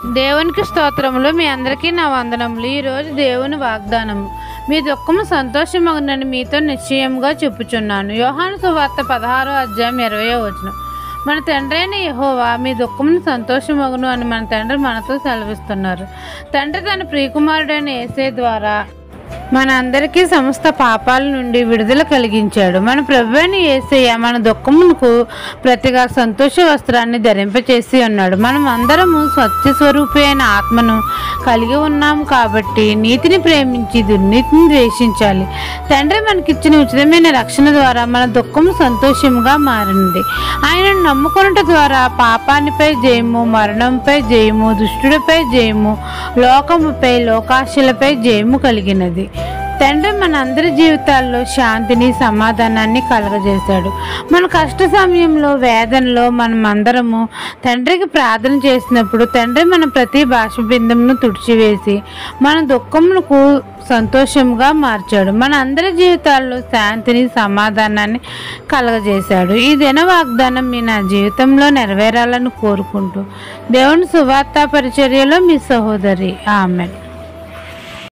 దేవునికి స్తోత్రములు. మీ అందరికీ నా వందనములు. ఈరోజు దేవుని వాగ్దానము, మీ దుఃఖము సంతోషమగునని మీతో నిశ్చయముగా చెప్పుచున్నాను. యోహాను సువార్త 16వ అధ్యాయం 20వ వచనం. మన తండ్రి అయిన యెహోవా మీ దుఃఖమును సంతోషమగును అని మన తండ్రి మనతో సెలవిస్తున్నారు. తండ్రి తన ప్రియకుమారుడైన యేసే ద్వారా మన అందరికీ సమస్త పాపాల నుండి విడుదల కలిగించాడు. మన ప్రభువైన యేసయ్య మన దుఃఖమునకు ప్రతిగా సంతోష వస్త్రాన్ని ధరింపచేసి ఉన్నాడు. మనం అందరము సత్య స్వరూపి అయిన ఆత్మను కలిగి ఉన్నాము కాబట్టి నీతిని ప్రేమించి దుర్నీతిని ద్వేషించాలి. తండ్రి మనకిచ్చిన ఉచితమైన రక్షణ ద్వారా మన దుఃఖము సంతోషముగా మారింది. ఆయనను నమ్ముకొనుట ద్వారా పాపానిపై జయము, మరణంపై జయము, దుష్టుడిపై జయము, లోకముపై లోకాశలపై జయము కలిగినది. తండ్రి మన అందరి జీవితాల్లో శాంతిని, సమాధానాన్ని కలగజేశాడు. మన కష్ట సమయంలో, వేదనలో మనం అందరము తండ్రికి ప్రార్థన చేసినప్పుడు తండ్రి మన ప్రతి బాష్పబిందును తుడిచివేసి మన దుఃఖమునకు సంతోషంగా మార్చాడు. మన అందరి జీవితాల్లో శాంతిని, సమాధానాన్ని కలగజేశాడు. ఈ దిన వాగ్దానం మీ నా జీవితంలో నెరవేరాలని కోరుకుంటూ దేవుని సువార్త పరిచర్యలో మీ సహోదరి. ఆమెన్.